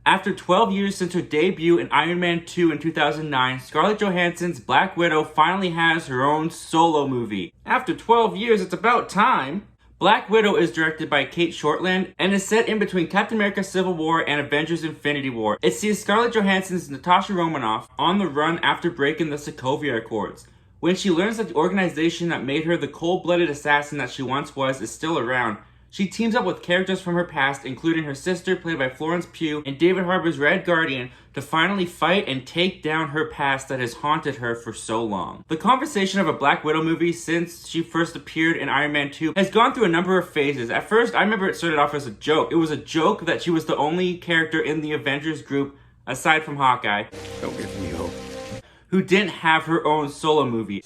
After 12 years since her debut in Iron Man 2 in 2009, Scarlett Johansson's Black Widow finally has her own solo movie. After 12 years, it's about time! Black Widow is directed by Kate Shortland and is set in between Captain America Civil War and Avengers Infinity War. It sees Scarlett Johansson's Natasha Romanoff on the run after breaking the Sokovia Accords. When she learns that the organization that made her the cold-blooded assassin that she once was is still around, she teams up with characters from her past, including her sister, played by Florence Pugh, and David Harbour's Red Guardian, to finally fight and take down her past that has haunted her for so long. The conversation of a Black Widow movie since she first appeared in Iron Man 2 has gone through a number of phases. At first, I remember it started off as a joke. It was a joke that she was the only character in the Avengers group, aside from Hawkeye, Don't give me hope. who didn't have her own solo movie.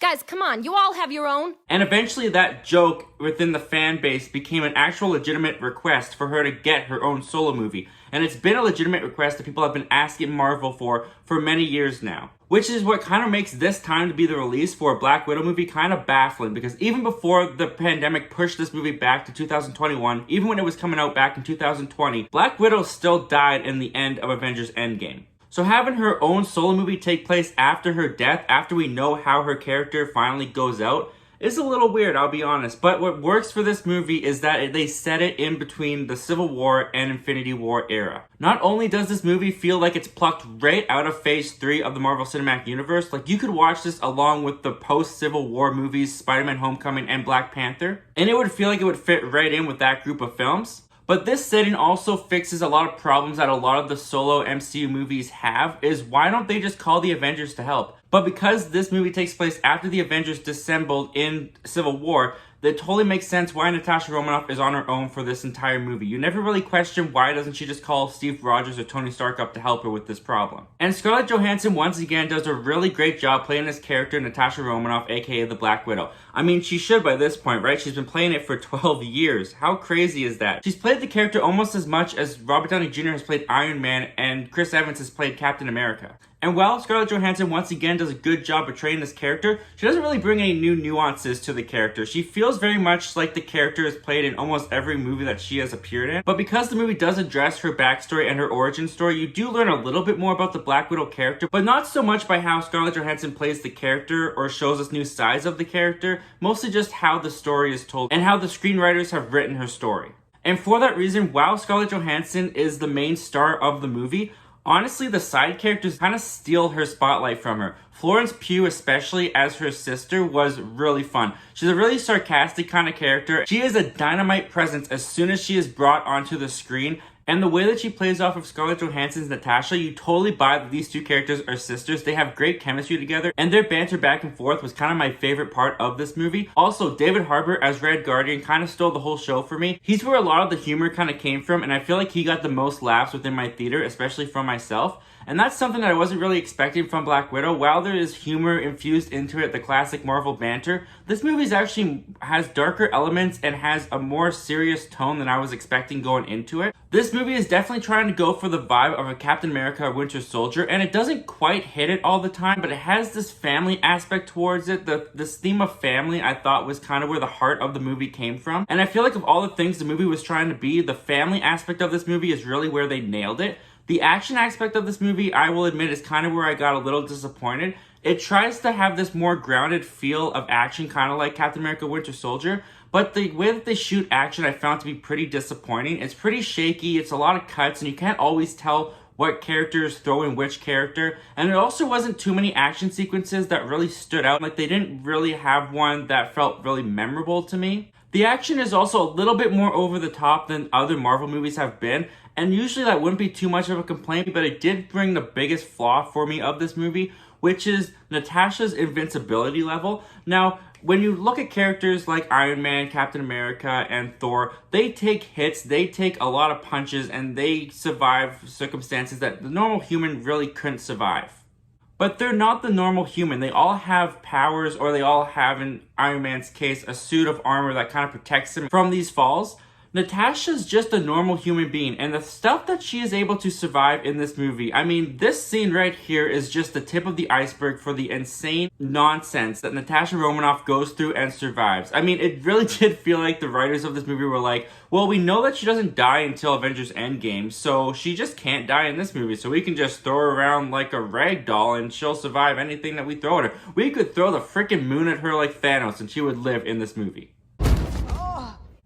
Guys, come on, you all have your own. And eventually that joke within the fan base became an actual legitimate request for her to get her own solo movie. And it's been a legitimate request that people have been asking Marvel for many years now. Which is what kind of makes this time to be the release for a Black Widow movie kind of baffling, because even before the pandemic pushed this movie back to 2021, even when it was coming out back in 2020, Black Widow still died in the end of Avengers Endgame. So having her own solo movie take place after her death, after we know how her character finally goes out, is a little weird, I'll be honest. But what works for this movie is that they set it in between the Civil War and Infinity War era. Not only does this movie feel like it's plucked right out of Phase 3 of the Marvel Cinematic Universe, like you could watch this along with the post-Civil War movies Spider-Man Homecoming and Black Panther, and it would feel like it would fit right in with that group of films. But this setting also fixes a lot of problems that a lot of the solo MCU movies have, is why don't they just call the Avengers to help? But because this movie takes place after the Avengers dissembled in Civil War, that totally makes sense why Natasha Romanoff is on her own for this entire movie. You never really question why doesn't she just call Steve Rogers or Tony Stark up to help her with this problem. And Scarlett Johansson once again does a really great job playing this character, Natasha Romanoff, aka the Black Widow. I mean, she should by this point, right? She's been playing it for 12 years. How crazy is that? She's played the character almost as much as Robert Downey Jr. has played Iron Man and Chris Evans has played Captain America. And while Scarlett Johansson once again does a good job portraying this character, she doesn't really bring any new nuances to the character. She feels very much like the character is played in almost every movie that she has appeared in. But because the movie does address her backstory and her origin story, you do learn a little bit more about the Black Widow character, but not so much by how Scarlett Johansson plays the character or shows us new sides of the character, mostly just how the story is told and how the screenwriters have written her story. And for that reason, while Scarlett Johansson is the main star of the movie, honestly, the side characters kind of steal her spotlight from her. Florence Pugh, especially as her sister, was really fun. She's a really sarcastic kind of character. She is a dynamite presence as soon as she is brought onto the screen. And the way that she plays off of Scarlett Johansson's Natasha, you totally buy that these two characters are sisters. They have great chemistry together, and their banter back and forth was kind of my favorite part of this movie. Also, David Harbour as Red Guardian kind of stole the whole show for me. He's where a lot of the humor kind of came from, and I feel like he got the most laughs within my theater, especially from myself. And that's something that I wasn't really expecting from Black Widow. While there is humor infused into it, the classic Marvel banter, this movie actually has darker elements and has a more serious tone than I was expecting going into it. This movie is definitely trying to go for the vibe of a Captain America Winter Soldier, and it doesn't quite hit it all the time, but it has this family aspect towards it. This theme of family I thought was kind of where the heart of the movie came from. And I feel like of all the things the movie was trying to be, the family aspect of this movie is really where they nailed it. The action aspect of this movie, I will admit, is kind of where I got a little disappointed. It tries to have this more grounded feel of action, kind of like Captain America Winter Soldier, but the way that they shoot action I found to be pretty disappointing. It's pretty shaky, it's a lot of cuts, and you can't always tell what characters throw in which character. And there also wasn't too many action sequences that really stood out. Like, they didn't really have one that felt really memorable to me. The action is also a little bit more over the top than other Marvel movies have been, and usually that wouldn't be too much of a complaint, but it did bring the biggest flaw for me of this movie, which is Natasha's invincibility level. Now, when you look at characters like Iron Man, Captain America, and Thor, they take hits, they take a lot of punches, and they survive circumstances that the normal human really couldn't survive. But they're not the normal human. They all have powers, or they all have, in Iron Man's case, a suit of armor that kind of protects him from these falls. Natasha's just a normal human being, and the stuff that she is able to survive in this movie, I mean, this scene right here is just the tip of the iceberg for the insane nonsense that Natasha Romanoff goes through and survives. I mean, it really did feel like the writers of this movie were like, well, we know that she doesn't die until Avengers Endgame, so she just can't die in this movie, so we can just throw her around like a rag doll and she'll survive anything that we throw at her. We could throw the freaking moon at her like Thanos and she would live in this movie.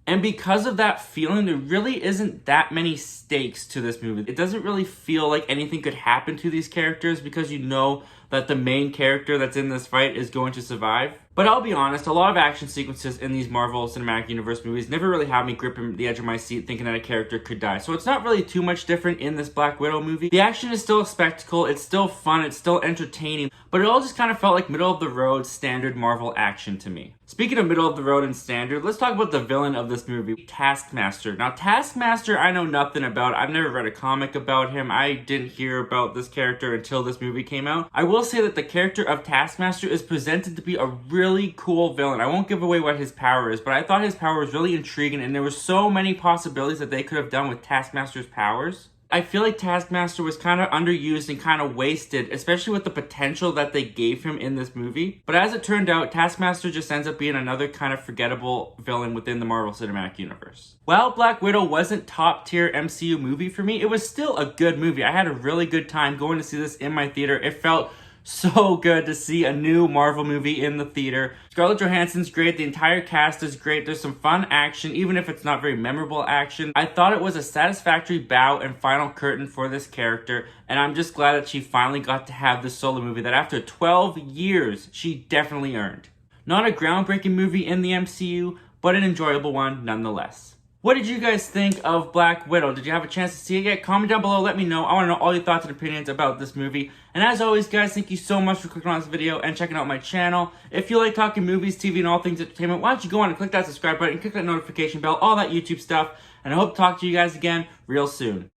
And because of that feeling, there really isn't that many stakes to this movie. It doesn't really feel like anything could happen to these characters because you know that the main character that's in this fight is going to survive. But I'll be honest, a lot of action sequences in these Marvel Cinematic Universe movies never really have me gripping the edge of my seat thinking that a character could die. So it's not really too much different in this Black Widow movie. The action is still a spectacle, it's still fun, it's still entertaining, but it all just kind of felt like middle of the road standard Marvel action to me. Speaking of middle of the road and standard, let's talk about the villain of this movie, Taskmaster. Now, Taskmaster, I know nothing about. I've never read a comic about him. I didn't hear about this character until this movie came out. I will say that the character of Taskmaster is presented to be a really cool villain. I won't give away what his power is, but I thought his power was really intriguing, and there were so many possibilities that they could have done with Taskmaster's powers. I feel like Taskmaster was kind of underused and kind of wasted, especially with the potential that they gave him in this movie. But as it turned out, Taskmaster just ends up being another kind of forgettable villain within the Marvel Cinematic Universe. While Black Widow wasn't top tier MCU movie for me, it was still a good movie. I had a really good time going to see this in my theater. It felt so good to see a new Marvel movie in the theater. Scarlett Johansson's great, the entire cast is great, there's some fun action, even if it's not very memorable action. I thought it was a satisfactory bow and final curtain for this character, and I'm just glad that she finally got to have this solo movie that after 12 years, she definitely earned. Not a groundbreaking movie in the MCU, but an enjoyable one nonetheless. What did you guys think of Black Widow? Did you have a chance to see it yet? Comment down below, let me know. I want to know all your thoughts and opinions about this movie. And as always, guys, thank you so much for clicking on this video and checking out my channel. If you like talking movies, TV, and all things entertainment, why don't you go on and click that subscribe button, click that notification bell, all that YouTube stuff. And I hope to talk to you guys again real soon.